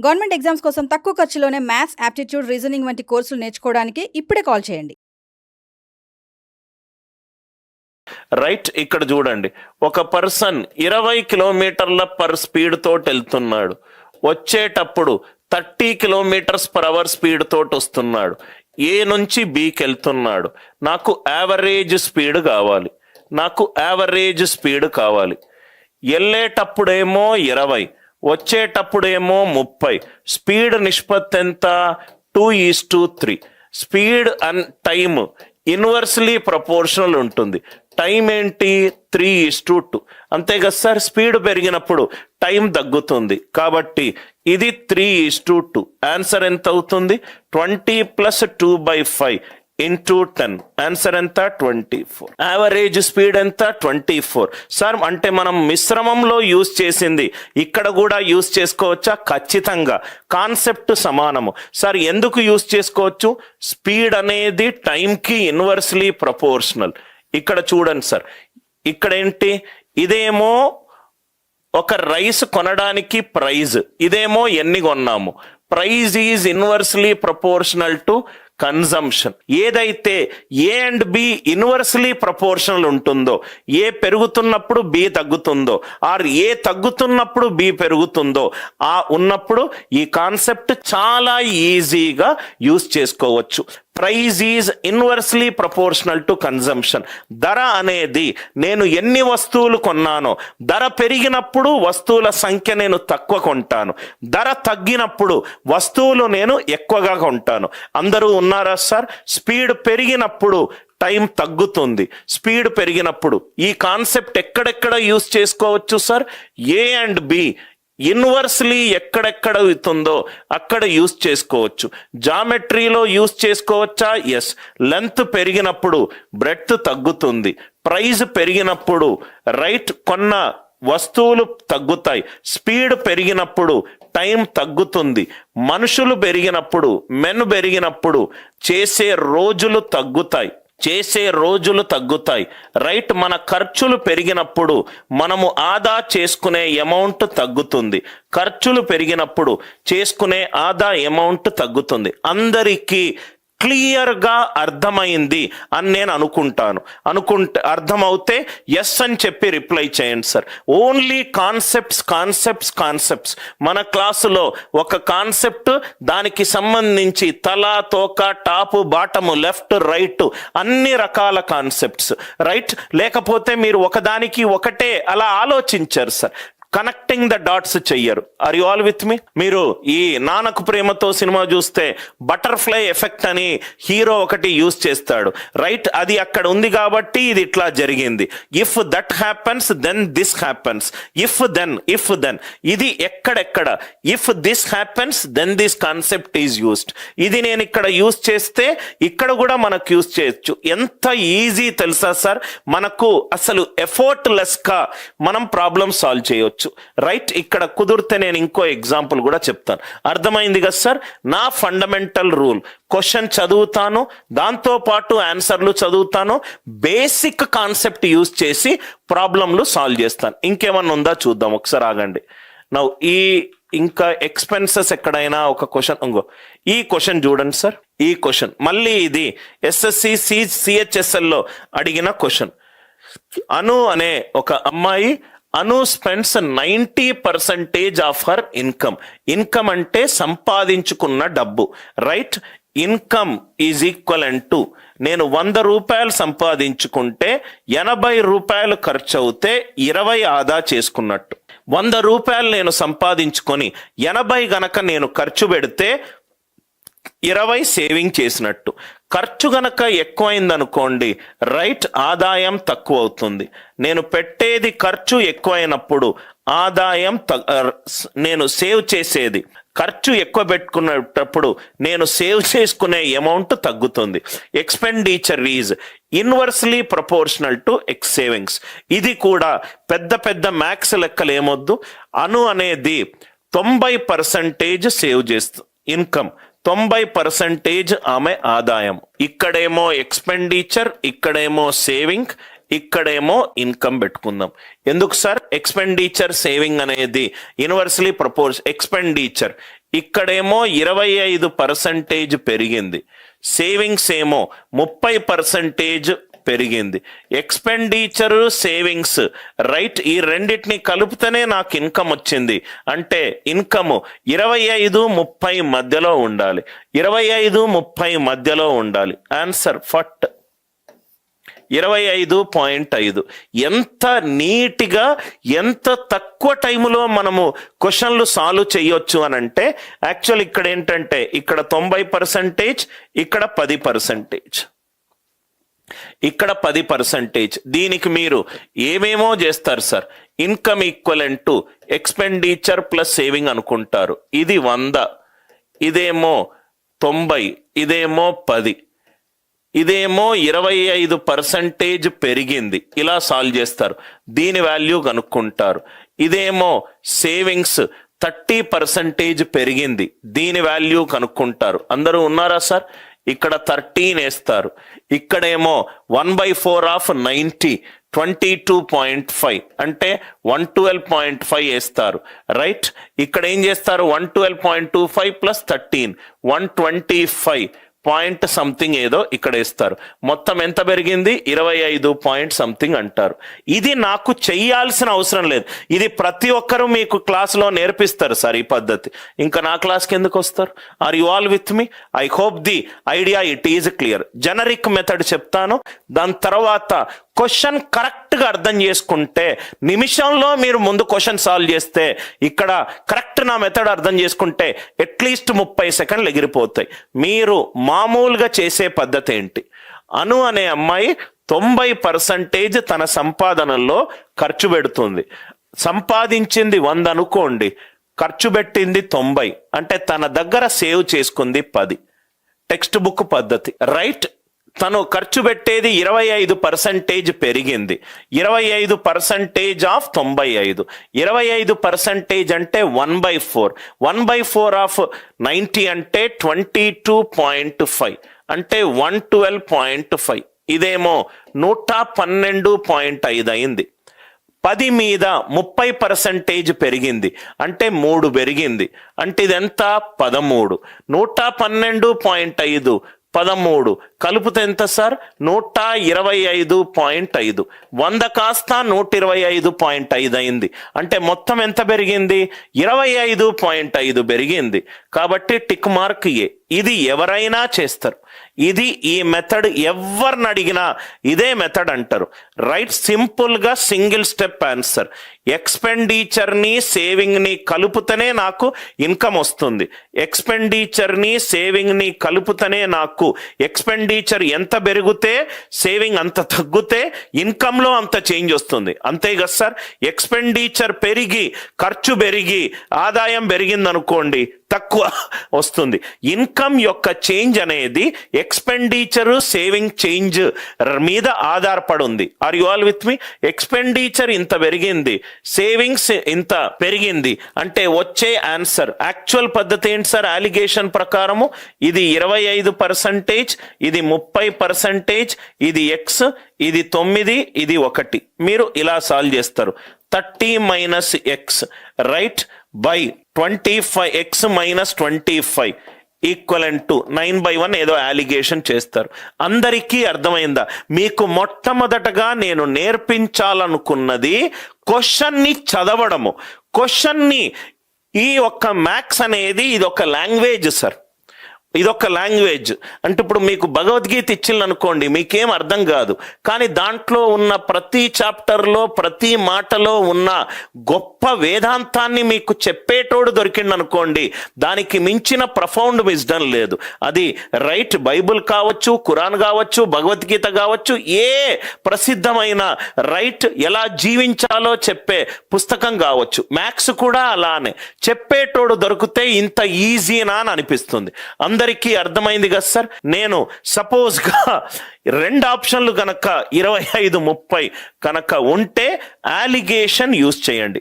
Government exams కోసం తక్కువ ఖర్చులోనే maths, aptitude, reasoning వంటి కోర్సులు నేర్చుకోవడానికి ఇప్పుడే కాల్ చేయండి. రైట్, ఇక్కడ చూడండి, ఒక పర్సన్ 20 కిలోమీటర్ల పర్ స్పీడ్ తోటి వెళ్తున్నాడు, వచ్చేటప్పుడు 30 కిలోమీటర్స్ పర్ అవర్ స్పీడ్ తోటి వస్తున్నాడు. ఏ నుంచి బికి వెళ్తున్నాడు. నాకు యావరేజ్ స్పీడ్ కావాలి, వెళ్ళేటప్పుడేమో 20, వచ్చేటప్పుడేమో 30. స్పీడ్ నిష్పత్తి ఎంత? 2:3. Speed and time inversely proportional ఉంటుంది. టైం ఏంటి? 3:2. అంతే కదా సార్. స్పీడ్ పెరిగినప్పుడు టైం తగ్గుతుంది, కాబట్టి ఇది 3:2. ఆన్సర్ ఎంత అవుతుంది? 20 + 2/5 × 10. ఆన్సర్ ఎంత? 24. యావరేజ్ స్పీడ్ ఎంత? 24. సార్, అంటే మనం మిశ్రమంలో యూజ్ చేసింది ఇక్కడ కూడా యూజ్ చేసుకోవచ్చా? ఖచ్చితంగా. కాన్సెప్ట్ సమానము. సార్, ఎందుకు యూజ్ చేసుకోవచ్చు? స్పీడ్ అనేది టైంకి ఇన్వర్స్లీ ప్రపోర్షనల్. ఇక్కడ చూడండి సార్, ఇక్కడ ఏంటి? ఇదేమో ఒక రైస్ కొనడానికి ప్రైజ్, ఇదేమో ఎన్ని కొన్నాము. Price is inversely proportional to consumption. ఏదైతే A and B inversely proportional ఉంటుందో, ఏ పెరుగుతున్నప్పుడు బి తగ్గుతుందో, ఆర్ ఏ తగ్గుతున్నప్పుడు బి పెరుగుతుందో, ఆ ఉన్నప్పుడు ఈ కాన్సెప్ట్ చాలా ఈజీగా యూజ్ చేసుకోవచ్చు. Price is inversely proportional to consumption. ధర అనేది నేను ఎన్ని వస్తువులు కొన్నానో, ధర పెరిగినప్పుడు వస్తువుల సంఖ్య నేను తక్కువ కొంటాను, ధర తగ్గినప్పుడు వస్తువులు నేను ఎక్కువగా కొంటాను. అందరూ ఉన్నారా సార్? స్పీడ్ పెరిగినప్పుడు టైం తగ్గుతుంది, స్పీడ్ పెరిగినప్పుడు. ఈ కాన్సెప్ట్ ఎక్కడెక్కడ యూజ్ చేసుకోవచ్చు sir? A and B inversely ఎక్కడెక్కడ అవుతుందో అక్కడ యూజ్ చేసుకోవచ్చు. జామెట్రీలో యూజ్ చేసుకోవచ్చా? ఎస్. లెంత్ పెరిగినప్పుడు బ్రెడ్త్ తగ్గుతుంది, ప్రైజ్ పెరిగినప్పుడు రైట్ కొన్న వస్తువులు తగ్గుతాయి, స్పీడ్ పెరిగినప్పుడు టైం తగ్గుతుంది, మనుషులు పెరిగినప్పుడు మెను పెరిగినప్పుడు చేసే రోజులు తగ్గుతాయి. రైట్. మన ఖర్చులు పెరిగినప్పుడు మనము ఆదా చేసుకునే అమౌంట్ తగ్గుతుంది, ఖర్చులు పెరిగినప్పుడు చేసుకునే ఆదా అమౌంట్ తగ్గుతుంది. అందరికీ క్లియర్గా అర్థమైంది అని నేను అనుకుంటే అర్థమవుతే ఎస్ అని చెప్పి రిప్లై చేయండి సార్. Only concepts. మన క్లాసులో ఒక కాన్సెప్ట్, దానికి సంబంధించి తల, తోక, టాపు, బాటము, లెఫ్ట్, రైట్, అన్ని రకాల కాన్సెప్ట్స్. రైట్. లేకపోతే మీరు ఒకదానికి ఒకటే అలా ఆలోచించారు సార్, కనెక్టింగ్ ద డాట్స్ చెయ్యరు. Are you all with me? మీరు ఈ నాన్నకు ప్రేమతో సినిమా చూస్తే బటర్ఫ్లై ఎఫెక్ట్ అని హీరో ఒకటి యూజ్ చేస్తాడు. రైట్. అది అక్కడ ఉంది కాబట్టి ఇది ఇట్లా జరిగింది. If that happens then this happens, if then ఇది ఎక్కడెక్కడ if this happens then this concept is used. ఇది నేను ఇక్కడ యూజ్ చేస్తే ఇక్కడ కూడా మనకు యూజ్ చేయొచ్చు. ఎంత ఈజీ తెలుసా సార్? మనకు అసలు ఎఫర్ట్లెస్ గా మనం ప్రాబ్లమ్ సాల్వ్ చేయొచ్చు. రైట్. ఇక్కడ కుదిరితే నేను ఇంకో ఎగ్జాంపుల్ కూడా చెప్తాను. అర్థమైంది కదా సార్? నా ఫండమెంటల్ రూల్, క్వశ్చన్ చదువుతాను, దాంతో పాటు ఆన్సర్లు చదువుతాను, బేసిక్ కాన్సెప్ట్ యూజ్ చేసి ప్రాబ్లంలు సాల్వ్ చేస్తాను. ఇంకేమన్నా ఉందా చూద్దాం ఒకసారి, ఆగండి. నౌ ఇంకా ఎక్స్పెన్సెస్ ఎక్కడైనా ఒక క్వశ్చన్, ఈ క్వశ్చన్ చూడండి సార్. ఈ క్వశ్చన్ మళ్ళీ ఇది SSC CHSL లో అడిగిన క్వశ్చన్. అను అనే ఒక అమ్మాయి, Anu spends 90% of her income. Income అంటే సంపాదించుకున్న డబ్బు. Right. Income is equivalent to, నేను 100 రూపాయలు సంపాదించుకుంటే 80 రూపాయలు ఖర్చు అవుతే 20 ఆదా చేసుకున్నట్టు. 100 రూపాయలు నేను సంపాదించుకొని 80 గనక నేను ఖర్చు పెడితే 20 సేవింగ్ చేసినట్టు. ఖర్చు గనక ఎక్కువైందనుకోండి, రైట్, ఆదాయం తక్కువ అవుతుంది. నేను పెట్టేది ఖర్చు ఎక్కువైనప్పుడు ఆదాయం నేను సేవ్ చేసేది ఖర్చు ఎక్కువ పెట్టుకున్నప్పుడు నేను సేవ్ చేసుకునే అమౌంట్ తగ్గుతుంది. Expenditure is inversely proportional to X savings. ఇది కూడా పెద్ద మ్యాథ్స్ లెక్కలు ఏమొద్దు. అను అనేది 90% సేవ్ చేస్తుంది ఇన్కమ్, 90% ఆమె ఆదాయం. ఇక్కడేమో ఎక్స్పెండిచర్, ఇక్కడేమో సేవింగ్, ఇక్కడేమో ఇన్కమ్ పెట్టుకుందాం. ఎందుకు సార్? ఎక్స్పెండిచర్ సేవింగ్ అనేది ఇన్వర్స్లీ ప్రపోర్షన్. ఎక్స్పెండిచర్ ఇక్కడేమో 25% పెరిగింది, సేవింగ్స్ ఏమో 30% పెరిగింది. ఎక్స్పెండిచర్ సేవింగ్స్ రైట్, ఈ రెండింటిని కలుపుతూనే నాకు ఇన్కమ్ వచ్చింది. అంటే ఇన్కమ్ 25-30 మధ్యలో ఉండాలి, 25-30 మధ్యలో ఉండాలి. ఆన్సర్ ఫట్ 25.5. ఎంత నీట్గా ఎంత తక్కువ టైంలో మనము క్వశ్చన్లు సాల్వ్ చేయొచ్చు అని అంటే, యాక్చువల్ ఇక్కడ ఏంటంటే ఇక్కడ 90%, ఇక్కడ 10%, ఇక్కడ 10%. దీనికి మీరు ఏమేమో చేస్తారు sir. Income equivalent to expenditure plus saving అనుకుంటారు. ఇది 100, ఇదేమో 90, ఇదేమో 10, ఇదేమో 25% పెరిగింది. ఇలా సాల్వ్ చేస్తారు. దీని వాల్యూ కనుక్కుంటారు. ఇదేమో సేవింగ్స్ 30% పెరిగింది, దీని వాల్యూ కనుక్కుంటారు. అందరూ ఉన్నారా సార్? ఇక్కడ 13 వేస్తారు. ఇక్కడేమో 1/4 ఆఫ్ 90, 22.5 అంటే 112.5 వేస్తారు. రైట్, ఇక్కడ ఏం చేస్తారు? 112.25 ప్లస్ 13, 125 పాయింట్ సంథింగ్ ఏదో ఇక్కడ వేస్తారు. మొత్తం ఎంత పెరిగింది? 25 పాయింట్ సంథింగ్ అంటారు. ఇది నాకు చెయ్యాల్సిన అవసరం లేదు, ఇది ప్రతి ఒక్కరూ మీకు క్లాస్లో నేర్పిస్తారు సార్ ఈ పద్ధతి. ఇంకా నా క్లాస్కి ఎందుకు వస్తారు? Are you all with me? I hope the idea it is clear. Generic method చెప్తాను, దాని తర్వాత క్వశ్చన్ కరెక్ట్గా అర్థం చేసుకుంటే నిమిషంలో మీరు ముందు క్వశ్చన్ సాల్వ్ చేస్తే, ఇక్కడ కరెక్ట్ నా మెథడ్ అర్థం చేసుకుంటే అట్లీస్ట్ 30 సెకండ్లు ఎగిరిపోతాయి. మీరు మామూలుగా చేసే పద్ధతి ఏంటి? అను అనే అమ్మాయి 90% తన సంపాదనలో ఖర్చు పెడుతుంది. సంపాదించింది 100 అనుకోండి, ఖర్చు పెట్టింది 90, అంటే తన దగ్గర సేవ్ చేసుకుంది 10. టెక్స్ట్ బుక్ పద్ధతి. రైట్, తను ఖర్చు పెట్టేది 25% పెరిగింది. 25% ఆఫ్ 95, 25% అంటే 1/4, 1/4 ఆఫ్ 90 అంటే 22.5 అంటే 112.5. ఇదేమో 112.5 అయింది. 10 మీద 30% పెరిగింది అంటే 3 పెరిగింది, అంటే ఇదెంత? 13. 112.5, 13 కలుపుతే ఎంత సార్? 125.5. 100 కాస్త 125.5 అయింది, అంటే మొత్తం ఎంత పెరిగింది? 25.5 పెరిగింది. కాబట్టి టిక్ మార్క్ ఏ. ఇది ఎవరైనా చేస్తారు. ఇది ఈ మెథడ్ ఎవరిని అడిగినా ఇదే మెథడ్ అంటారు. రైట్, సింపుల్గా సింగిల్ స్టెప్ ఆన్సర్. ఎక్స్పెండిచర్ని సేవింగ్ని కలుపుతనే నాకు ఇన్కమ్ వస్తుంది. ఎక్స్పెండిచర్ని సేవింగ్ని కలుపుతనే నాకు ఎక్స్పెండిచర్ ఎంత పెరిగితే సేవింగ్ అంత తగ్గితే ఇన్కమ్లో అంత చేంజ్ వస్తుంది. అంతే కదా సార్? ఎక్స్పెండిచర్ పెరిగి ఖర్చు పెరిగి ఆదాయం పెరిగింది అనుకోండి, తక్కువ వస్తుంది. ఇన్కమ్ యొక్క చేంజ్ అనేది ఎక్స్పెండిచర్ సేవింగ్ చేంజ్ మీద ఆధారపడి ఉంది. Are you all with me? Expenditure ఇంత పెరిగింది, సేవింగ్స్ ఇంత పెరిగింది, అంటే వచ్చే ఆన్సర్ యాక్చువల్ పద్ధతి ఏంటి సార్? అలిగేషన్ ప్రకారము ఇది 25%, ఇది 30%, ఇది ఎక్స్, ఇది 9, ఇది 1. మీరు ఇలా సాల్వ్ చేస్తారు. 30 minus X right by 25, X minus 25 equivalent to 9/1 ఏదో అలిగేషన్ చేస్తారు. అందరికీ అర్థమైందా? మీకు మొట్టమొదటగా నేను నేర్పించాలనుకున్నది క్వశ్చన్ని చదవడము. క్వశ్చన్ని ఈ ఒక్క మ్యాథ్స్ అనేది ఇది ఒక లాంగ్వేజ్ సార్, ఇదొక లాంగ్వేజ్. అంటే ఇప్పుడు మీకు భగవద్గీత ఇచ్చిందనుకోండి, మీకేం అర్థం కాదు, కానీ దాంట్లో ఉన్న ప్రతి చాప్టర్లో ప్రతి మాటలో ఉన్న గొప్ప వేదాంతాన్ని మీకు చెప్పేటోడు దొరికిందనుకోండి, దానికి మించిన ప్రొఫౌండ్ విజ్డమ్ లేదు. అది రైట్ బైబుల్ కావచ్చు, ఖురాన్ కావచ్చు, భగవద్గీత కావచ్చు, ఏ ప్రసిద్ధమైన రైట్ ఎలా జీవించాలో చెప్పే పుస్తకం కావచ్చు. మ్యాథ్స్ కూడా అలానే చెప్పేటోడు దొరికితే ఇంత ఈజీనా అని అనిపిస్తుంది. అందరికీ అర్థమైంది కదా సార్? నేను సపోజ్ గా 2 ఆప్షన్లు కనుక 25, 30 కనుక ఉంటే అలిగేషన్ యూజ్ చేయండి.